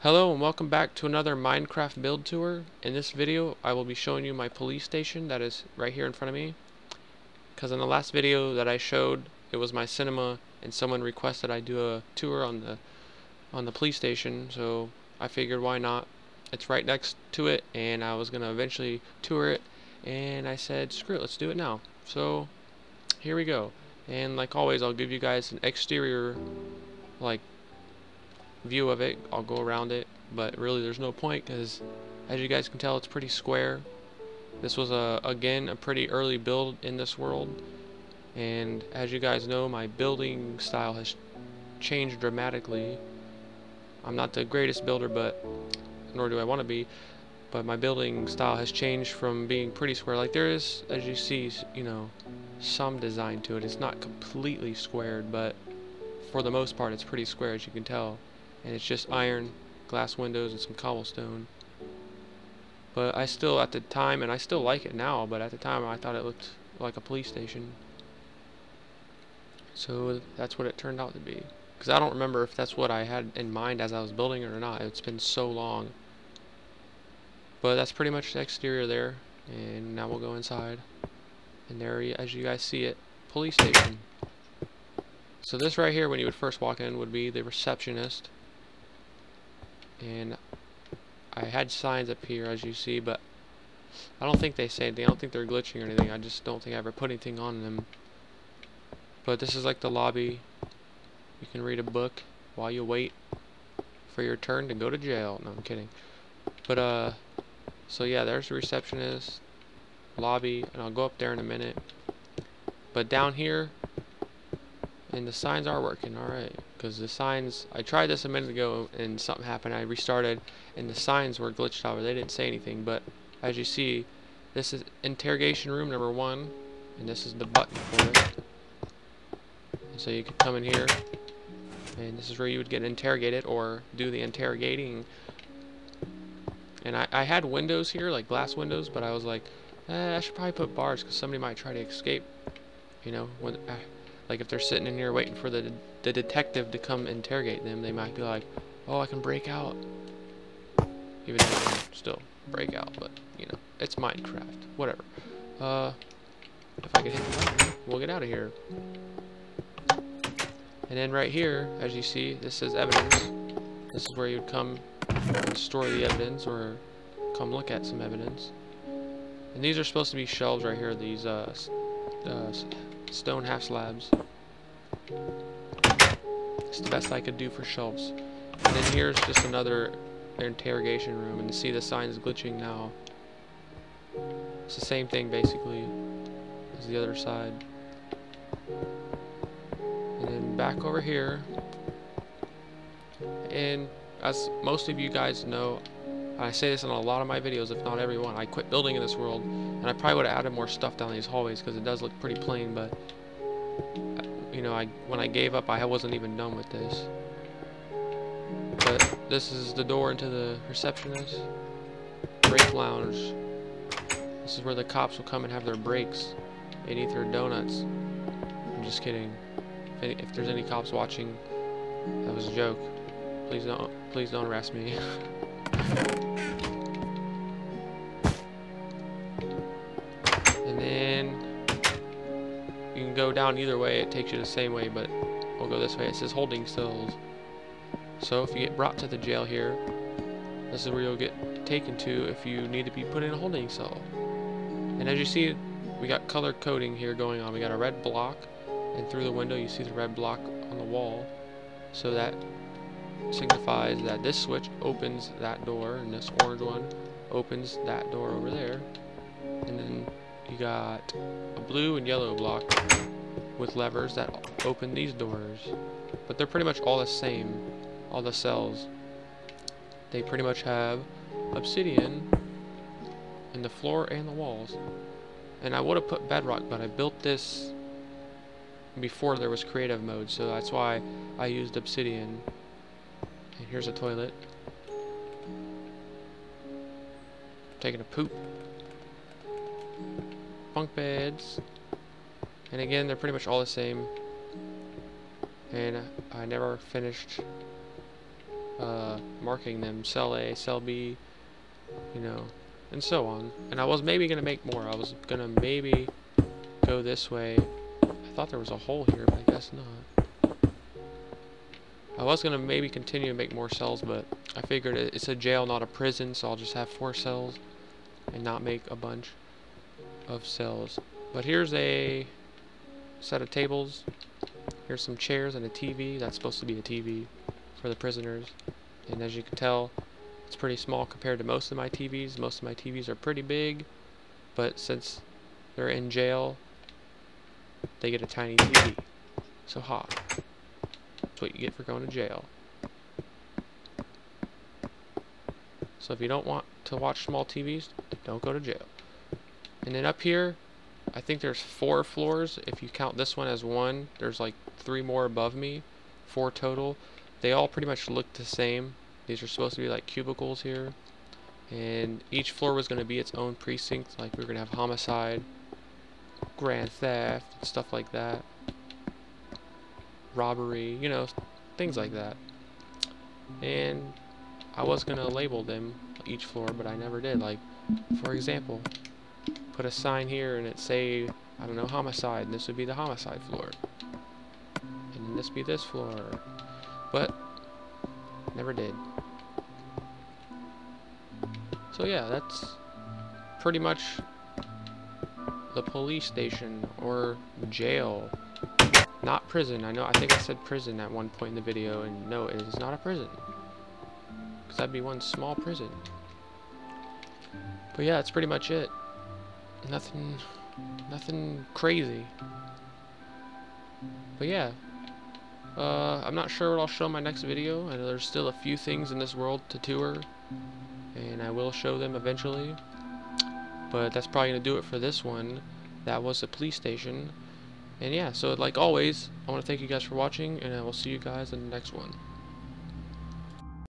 Hello and welcome back to another Minecraft build tour. In this video I will be showing you my police station that is right here in front of me, because in the last video that I showed it was my cinema and someone requested I do a tour on the police station, so I figured why not. It's right next to it and I was gonna eventually tour it, and I said screw it, let's do it now. So here we go, and like always I'll give you guys an exterior view of it. I'll go around it, but really there's no point because as you guys can tell it's pretty square. This was again a pretty early build in this world, and as you guys know my building style has changed dramatically. I'm not the greatest builder, but nor do I want to be, but my building style has changed from being pretty square. Like there is, as you see, some design to it. It's not completely squared, but for the most part it's pretty square, as you can tell. And it's just iron, glass windows, and some cobblestone. But I still, at the time, and I still like it now, but at the time I thought it looked like a police station. So that's what it turned out to be. Because I don't remember if that's what I had in mind as I was building it or not. It's been so long. But that's pretty much the exterior there. And now we'll go inside. And there, as you guys see it, police station. So this right here, when you would first walk in, would be the receptionist. And I had signs up here, as you see, but I don't think they say anything. I don't think they're glitching or anything. I just don't think I ever put anything on them. But this is like the lobby. You can read a book while you wait for your turn to go to jail. No, I'm kidding. But so yeah, there's the receptionist, lobby, and I'll go up there in a minute. But down here, and the signs are working, alright. Because the signs, I tried this a minute ago and something happened. I restarted and the signs were glitched out. They didn't say anything, but as you see, this is interrogation room number 1, and this is the button for it. And so you could come in here, and this is where you would get interrogated or do the interrogating. And I had windows here, like glass windows, but I was like, I should probably put bars because somebody might try to escape. You know, when like if they're sitting in here waiting for the detective to come interrogate them, they might be like, oh, I can break out. Even though they can still break out, but you know, it's Minecraft, whatever. If I can hit the button, we'll get out of here. And then right here, as you see, this says evidence. This is where you would come and store the evidence, or come look at some evidence. And these are supposed to be shelves right here, these stone half slabs. It's the best I could do for shelves. And then here's just another interrogation room, and see the sign is glitching now. It's the same thing basically as the other side. And then back over here, and as most of you guys know, I say this in a lot of my videos, if not every one, I quit building in this world, and I probably would have added more stuff down these hallways because it does look pretty plain, but you know, when I gave up, I wasn't even done with this. But this is the door into the receptionist. Break lounge. This is where the cops will come and have their breaks and eat their donuts. I'm just kidding. If there's any cops watching, that was a joke. Please don't arrest me. And then you can go down either way. It takes you the same way, but we'll go this way. It says holding cells. So if you get brought to the jail here, this is where you'll get taken to if you need to be put in a holding cell. And as you see, we got color coding here going on. We got a red block, and through the window you see the red block on the wall. So that signifies that this switch opens that door, and this orange one opens that door over there. And then you got a blue and yellow block with levers that open these doors. But they're pretty much all the same. All the cells, they pretty much have obsidian in the floor and the walls. And I would have put bedrock, but I built this before there was creative mode, so that's why I used obsidian. And here's a toilet. Taking a poop. Bunk beds. And again, they're pretty much all the same. And I never finished marking them, cell A, cell B, you know, and so on. And I was maybe gonna make more. I was gonna maybe go this way. I thought there was a hole here, but I guess not. I was gonna maybe continue to make more cells, but I figured it's a jail, not a prison, so I'll just have 4 cells and not make a bunch of cells. But here's a set of tables. Here's some chairs and a TV. That's supposed to be a TV for the prisoners. And as you can tell, it's pretty small compared to most of my TVs. Most of my TVs are pretty big, but since they're in jail, they get a tiny TV. So hot. That's what you get for going to jail. So if you don't want to watch small TVs, don't go to jail. And then up here, I think there's 4 floors. If you count this one as one, there's like 3 more above me. 4 total. They all pretty much look the same. These are supposed to be like cubicles here. And each floor was going to be its own precinct. Like we were going to have homicide, grand theft, stuff like that. Robbery, you know, things like that. And I was going to label them each floor, but I never did. Like, for example, put a sign here and it say, I don't know, homicide, and this would be the homicide floor. And then this would be this floor. But never did. So yeah, that's pretty much the police station or jail. Not prison. I think I said prison at one point in the video, and no, it is not a prison. Because that'd be one small prison. But yeah, that's pretty much it. Nothing crazy. But yeah, I'm not sure what I'll show in my next video. I know there's still a few things in this world to tour, and I will show them eventually. But that's probably gonna do it for this one. That was the police station. And yeah, so like always, I want to thank you guys for watching, and I will see you guys in the next one.